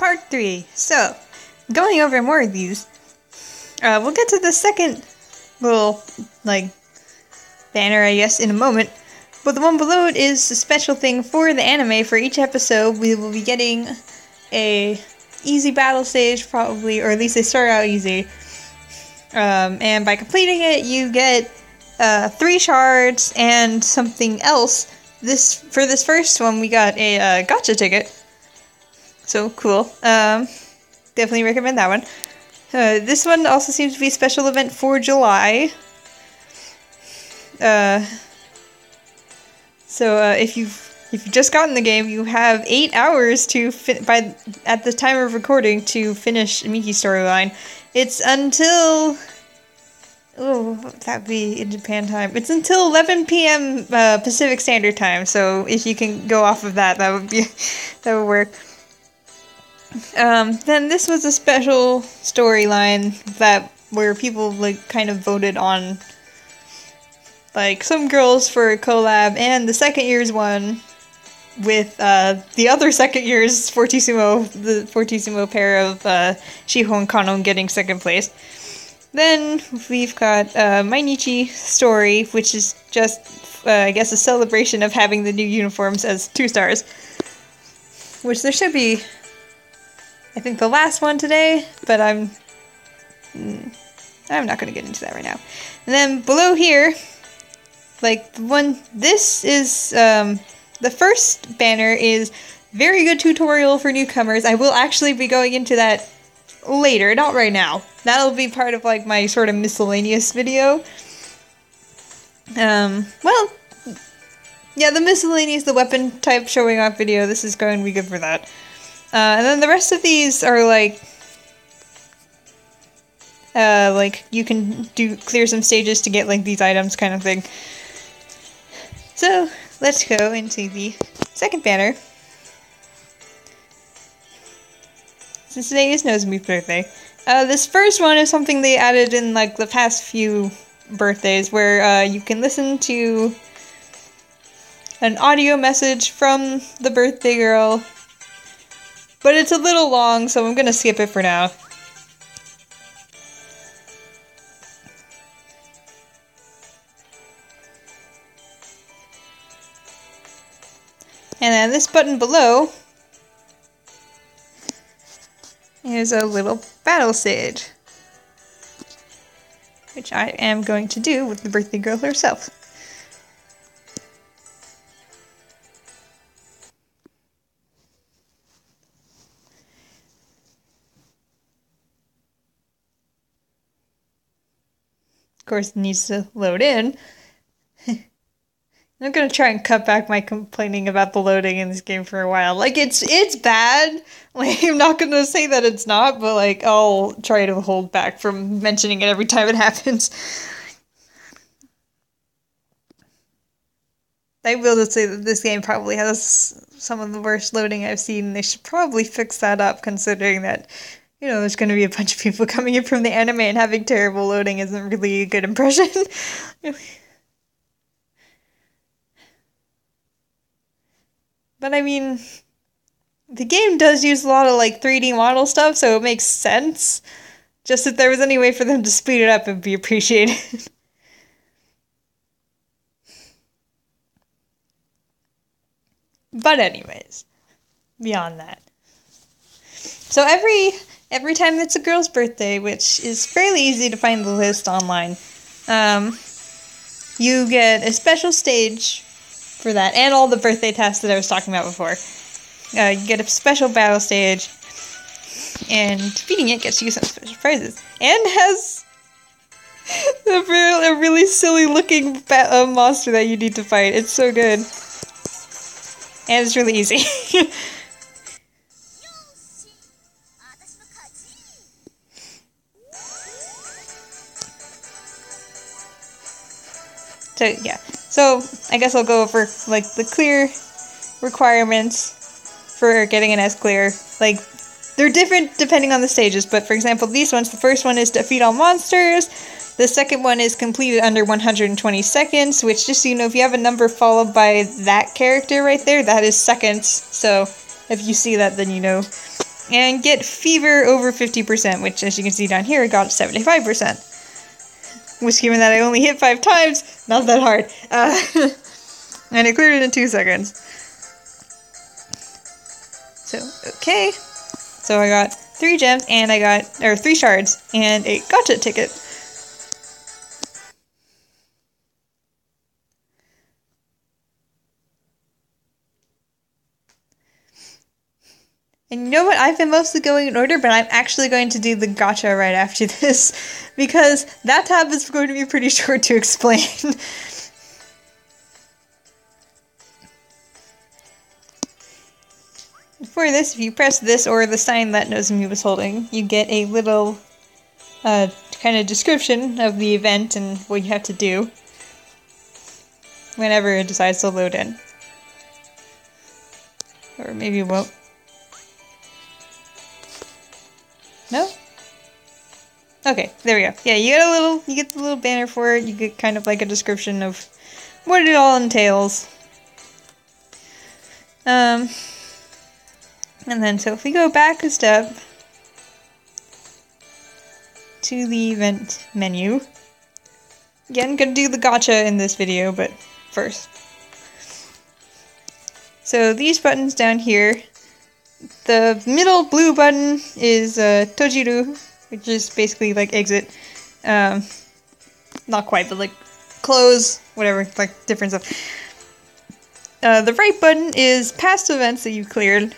part 3. So, going over more of these, we'll get to the second little, banner, I guess, in a moment. But the one below it is a special thing for the anime. For each episode, we will be getting a easy battle stage, probably, or at least they start out easy. And by completing it, you get 3 shards and something else. For this first one, we got a Gacha ticket. So cool. Definitely recommend that one. This one also seems to be a special event for July. So if you've just gotten the game, you have 8 hours to at the time of recording to finish Miki's storyline. It's until that'd be in Japan time. It's until 11 p.m. Pacific Standard Time. So if you can go off of that, that would work. Then this was a special storyline where people kind of voted on some girls for a collab, and the second year's one with the other second year's the Fortissimo pair of Shiho and Kanon getting second place. Then we've got Mainichi Story, which is just, I guess, a celebration of having the new uniforms as 2 stars. Which there should be, I think, the last one today, but I'm not going to get into that right now. And then below here, this is, the first banner is very good tutorial for newcomers. I will actually be going into that later, not right now. That'll be part of my sort of miscellaneous video. Well, yeah, the miscellaneous, the weapon type showing off video, this is going to be good for that. And then the rest of these are you can clear some stages to get these items kind of thing. So, let's go into the second banner. Since today is Nozomi's birthday. This first one is something they added in the past few birthdays, where you can listen to an audio message from the birthday girl. But it's a little long, so I'm gonna skip it for now. And then this button below is a little battle stage, which I am going to do with the birthday girl herself. Of course, it needs to load in. I'm gonna try and cut back my complaining about the loading in this game for a while. It's bad. I'm not gonna say that it's not, but I'll try to hold back from mentioning it every time it happens. I will just say that this game probably has some of the worst loading I've seen. They should probably fix that up, considering that, there's gonna be a bunch of people coming in from the anime, and having terrible loading isn't really a good impression. But I mean, the game does use a lot of 3D model stuff, so it makes sense. Just if there was any way for them to speed it up, it would be appreciated. But anyways, beyond that. So every time it's a girl's birthday, which is fairly easy to find the list online, you get a special stage for that, and all the birthday tasks that I was talking about before. You get a special battle stage, and defeating it gets you some special prizes. And has a really silly looking monster that you need to fight. It's so good. And it's really easy. So, yeah. So, I guess I'll go over, the clear requirements for getting an S clear. They're different depending on the stages, but for example, these ones, the first one is defeat all monsters, the second one is completed under 120 seconds, which, just so you know, if you have a number followed by that character right there, that is seconds, so if you see that, then you know and get fever over 50%, which, as you can see down here, I got 75%. Which, given that I only hit 5 times, not that hard. And I cleared it in 2 seconds. So, okay. So I got 3 gems, and I got, 3 shards, and a gacha ticket. And you know what? I've been mostly going in order, but I'm actually going to do the gacha right after this, because that tab is going to be pretty short to explain. For this, if you press this or the sign that Nozomi was holding, you get a little kind of description of the event and what you have to do whenever it decides to load in. Or maybe it won't. No? Okay, there we go. Yeah, you get the little banner for it, you get kind of like a description of what it all entails. And then, so if we go back a step to the event menu, again, I'm gonna do the gacha in this video, but first. So these buttons down here, the middle blue button is Tojiru, which is basically like exit. Not quite, but like close, whatever, like different stuff. The right button is past events that you've cleared.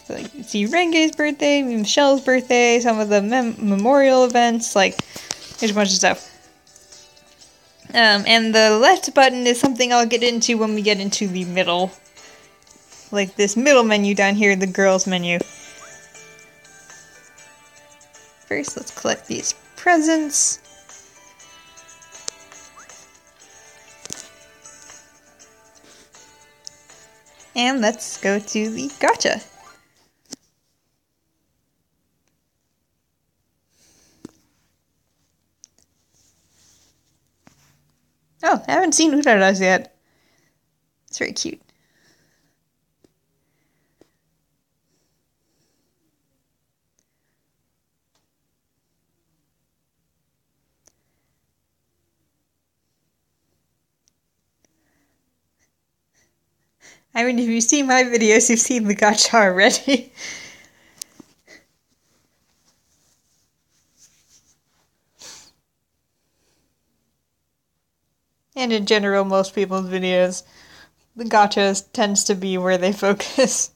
So like you see Renge's birthday, Michelle's birthday, some of the memorial events, like there's a bunch of stuff. And the left button is something I'll get into when we get into the middle. Like this middle menu down here, the girls menu. First, let's collect these presents. And let's go to the gacha. Oh, I haven't seen Urara's yet. It's very cute. I mean, if you've seen my videos, you've seen the gacha already. And in general, most people's videos, the gacha tends to be where they focus.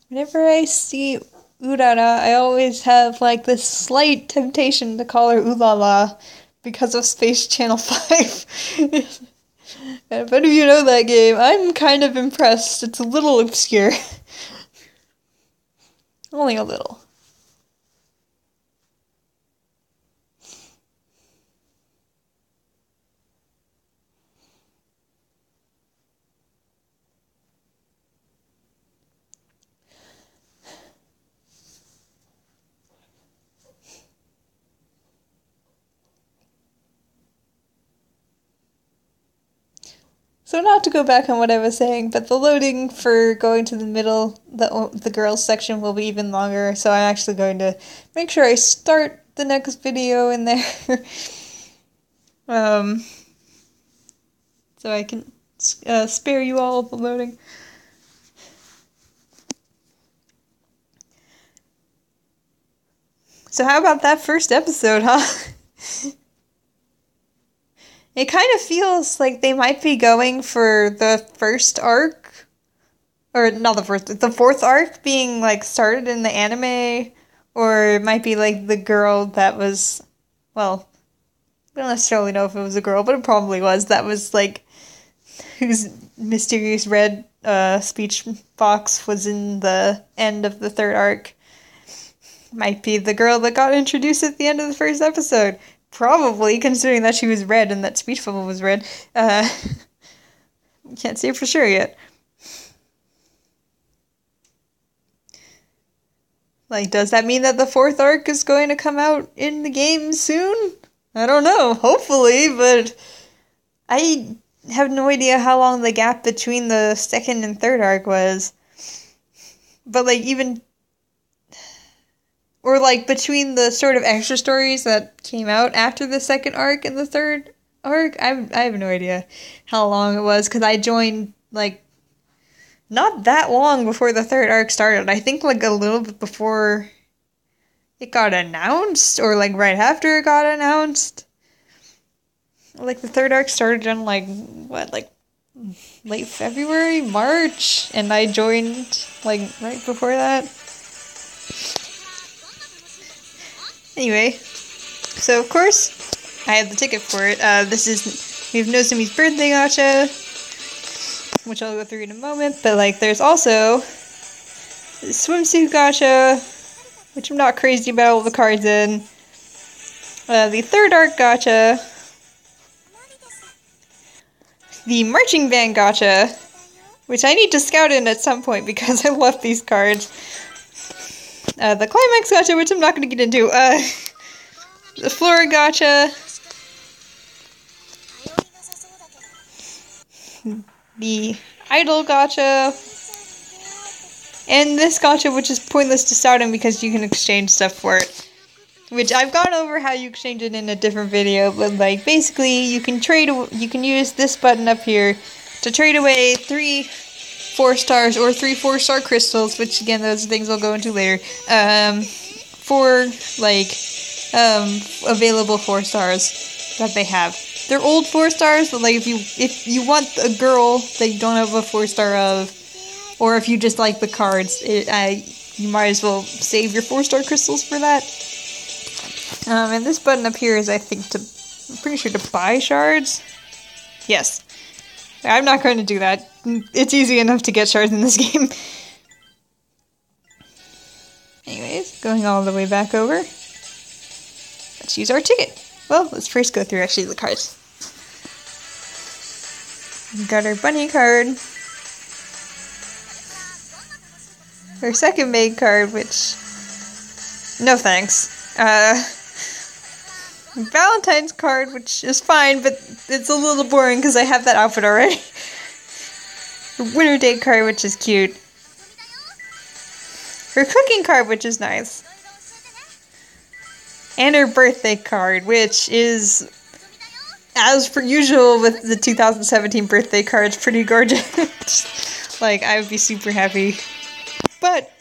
Whenever I see Urara, I always have like this slight temptation to call her Ulala because of Space Channel 5. If any of you know that game, I'm kind of impressed. It's a little obscure. Only a little. So not to go back on what I was saying, but the loading for going to the middle, the girls section will be even longer, so I'm actually going to make sure I start the next video in there. So I can spare you all the loading. So how about that first episode, huh? It kind of feels like they might be going for the first arc, or not the first, the fourth arc being like started in the anime, or it might be like the girl that was, well, we don't necessarily know if it was a girl, but it probably was, that was like, whose mysterious red speech box was in the end of the third arc. Might be the girl that got introduced at the end of the first episode. Probably, considering that she was red and that speech bubble was red. Can't say for sure yet. Like, does that mean that the 4th arc is going to come out in the game soon? I don't know, hopefully, but I have no idea how long the gap between the 2nd and 3rd arc was. But, like, even... Or, like, between the sort of extra stories that came out after the 2nd arc and the 3rd arc, I have no idea how long it was, because I joined, like, not that long before the 3rd arc started. I think, like, a little bit before it got announced, or, like, right after it got announced. Like, the 3rd arc started in, like, what, like, late February, March, and I joined, like, right before that. Anyway, so, of course, I have the ticket for it. This is, we have Nozomi's birthday gacha, which I'll go through in a moment, but, like, there's also the swimsuit gacha, which I'm not crazy about all the cards in, the 3rd arc gacha, the marching band gacha, which I need to scout in at some point because I love these cards, the climax gacha, which I'm not going to get into, the Flora gacha, the Idol gacha, and this gacha, which is pointless to start in because you can exchange stuff for it. Which I've gone over how you exchange it in a different video, but like basically you can use this button up here to trade away 3 4-stars or 3 4-star crystals, which again those are things I'll go into later, for like available 4-stars that they have. They're old 4-stars, but like if you want a girl that you don't have a 4-star of, or if you just like the cards, you might as well save your 4-star crystals for that. And this button up here is, I think, I'm pretty sure to buy shards. Yes. I'm not going to do that. It's easy enough to get shards in this game. Anyways, going all the way back over. Let's use our ticket. Well, let's first go through actually the cards. We've got our bunny card. Our second maid card, which... no thanks. Valentine's card, which is fine, but it's a little boring because I have that outfit already. Winter date card, which is cute. Her cooking card, which is nice. And her birthday card, which is, as per usual with the 2017 birthday cards, pretty gorgeous. Like, I would be super happy. But...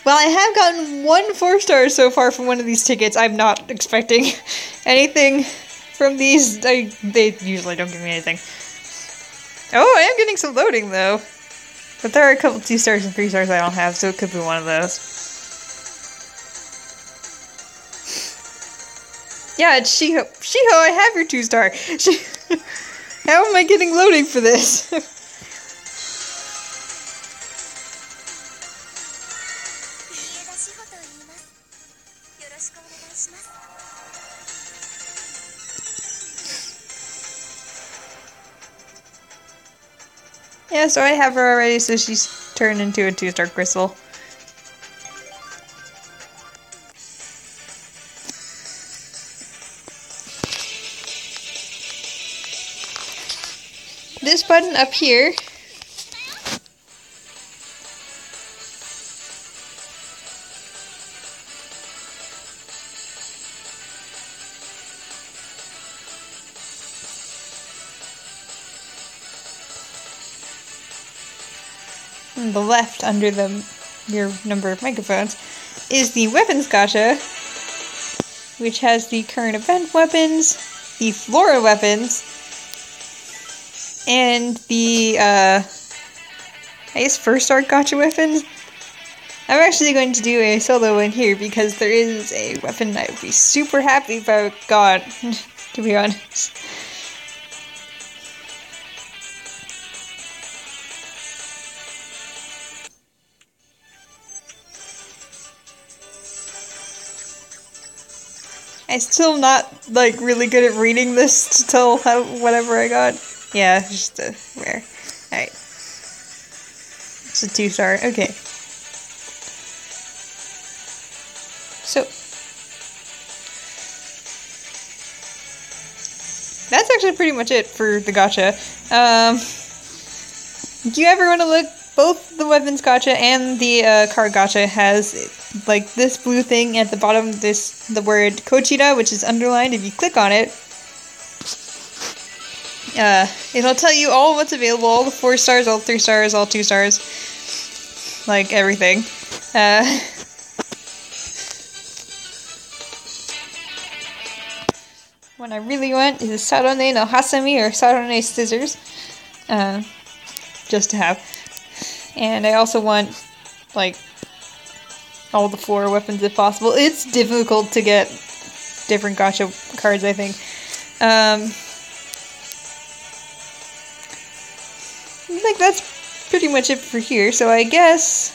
well, I have gotten 1 4-star so far from one of these tickets. I'm not expecting anything from these. They usually don't give me anything. Oh, I am getting some loading, though. But there are a couple 2-stars and 3-stars I don't have, so it could be one of those. Yeah, it's Shiho. Shiho, I have your 2-star. How am I getting loading for this? Yeah, so I have her already, so she's turned into a 2-star crystal. This button up here on the left under your number of microphones is the weapons gacha, which has the current event weapons, the Flora weapons, and the I guess first art gacha weapons. I'm actually going to do a solo one here because there is a weapon I would be super happy about, God, to be honest. I'm still not, like, really good at reading this to tell whatever I got. Yeah, just a rare. Alright. It's a 2-star. Okay. So, that's actually pretty much it for the gacha. Do you ever want to look? Both the weapons gacha and the card gacha has like this blue thing at the bottom. The word Kochira, which is underlined. If you click on it, it'll tell you all what's available, all the 4 stars, all 3 stars, all 2 stars, like everything. What I really want is a Sarone no Hasami or Sarone scissors, just to have. And I also want, like, all the 4 weapons if possible. It's difficult to get different gacha cards, I think. I think that's pretty much it for here, so I guess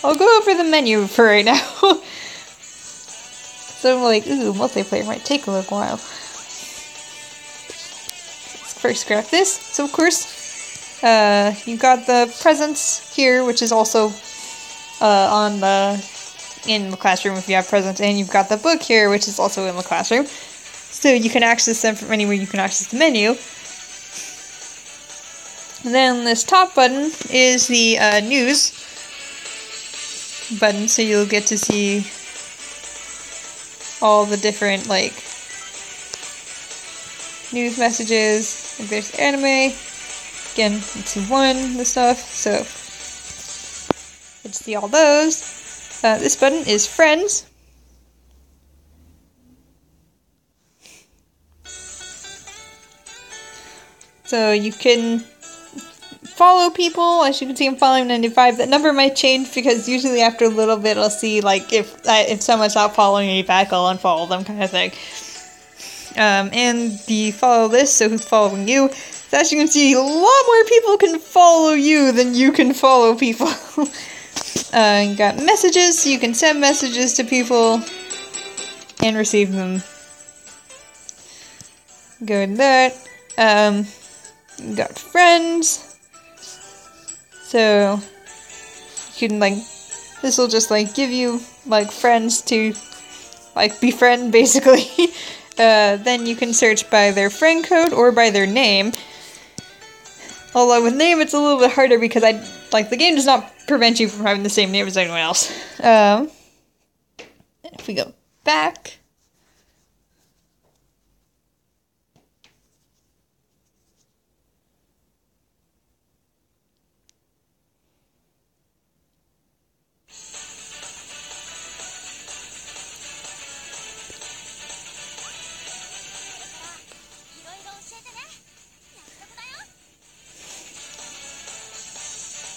I'll go over the menu for right now. So I'm like, ooh, multiplayer might take a little while. Let's first grab this. So of course, you've got the presents here, which is also in the classroom if you have presents, and you've got the book here, which is also in the classroom. So you can access them from anywhere you can access the menu. And then this top button is the news button, so you'll get to see all the different, like, news messages. Like there's anime. Again, it's 1, the stuff, so let's see all those. This button is friends. So you can follow people. As you can see, I'm following 95. That number might change because usually after a little bit I'll see, like, if someone's not following me back, I'll unfollow them, kind of thing. And the follow list, so who's following you. So as you can see, a lot more people can follow you than you can follow people. You got messages, so you can send messages to people and receive them. Go to that. You got friends. So you can, like, this will just, like, give you, like, friends to, like, befriend, basically. Then you can search by their friend code or by their name. Although with name it's a little bit harder because the game does not prevent you from having the same name as anyone else. If we go back.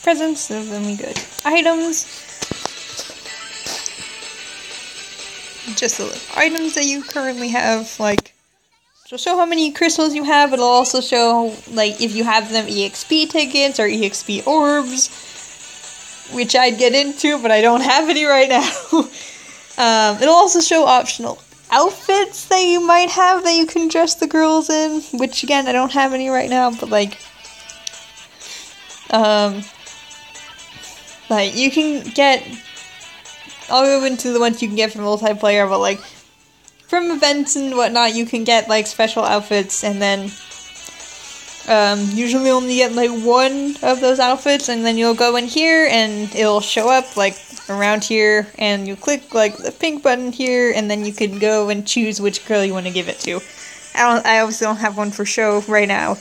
Presents, so then we go to items. Just the items that you currently have, like, it'll show how many crystals you have. It'll also show, like, if you have them EXP tickets or EXP orbs, which I'd get into, but I don't have any right now. It'll also show optional outfits that you might have that you can dress the girls in, which again, I don't have any right now, but, like, you can get, I'll go into the ones you can get from multiplayer, but, like, from events and whatnot, you can get, like, special outfits, and then, usually only get, like, 1 of those outfits, and then you'll go in here, and it'll show up, like, around here, and you click, like, the pink button here, and then you can go and choose which girl you want to give it to. I obviously don't have one for show right now.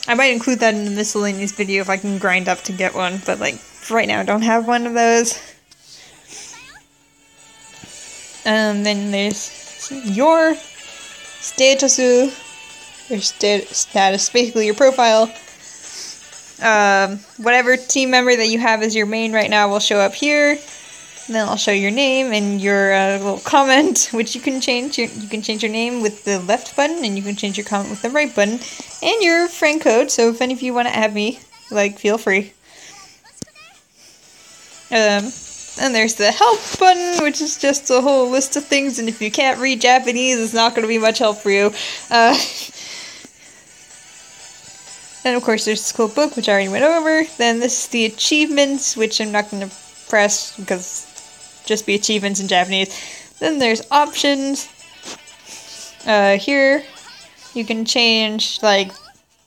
I might include that in the miscellaneous video if I can grind up to get one, but, like, right now I don't have one of those. Then there's your status, basically your profile. Whatever team member that you have as your main right now will show up here. And then I'll show your name and your little comment, which you can change. You can change your name with the left button, and you can change your comment with the right button, and your friend code. So if any of you want to add me, like, feel free. And there's the help button, which is just a whole list of things, and if you can't read Japanese, it's not going to be much help for you. And of course there's this cool book, which I already went over. Then this is the achievements, which I'm not going to press, because just be achievements in Japanese. Then there's options. Here, you can change, like,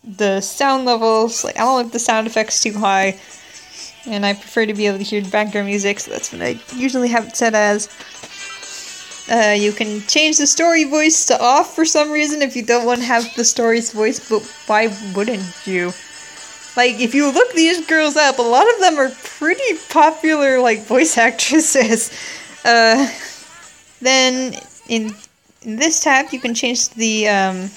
the sound levels. Like, I don't like the sound effects too high, and I prefer to be able to hear the background music, so that's what I usually have it set as. You can change the story voice to off for some reason if you don't want to have the story's voice, but why wouldn't you? Like, if you look these girls up, a lot of them are pretty popular, like, voice actresses. Then, in this tab, you can change the,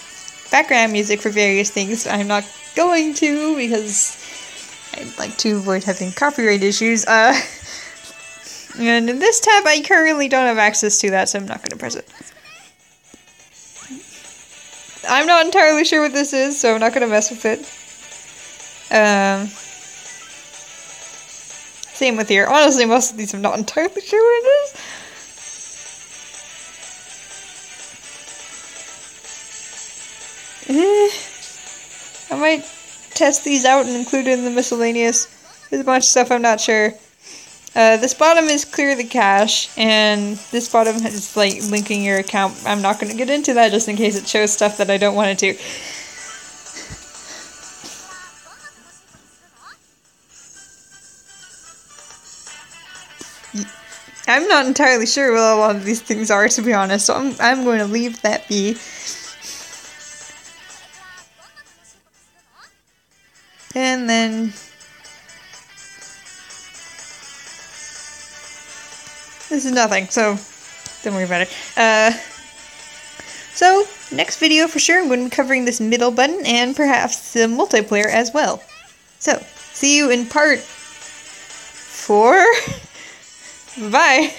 background music for various things. I'm not going to, because I'd like to avoid having copyright issues. And in this tab, I currently don't have access to that, so I'm not going to press it. I'm not entirely sure what this is, so I'm not going to mess with it. Same with here. Honestly, most of these I'm not entirely sure what it is. I might test these out and include it in the miscellaneous. There's a bunch of stuff I'm not sure. This bottom is clear the cache, and this bottom is, like, linking your account. I'm not going to get into that just in case it shows stuff that I don't want it to. I'm not entirely sure what a lot of these things are, to be honest, so I'm going to leave that be. And then this is nothing, so don't worry about it. So, next video for sure, I'm going to be covering this middle button and perhaps the multiplayer as well. So, see you in part 4. Bye!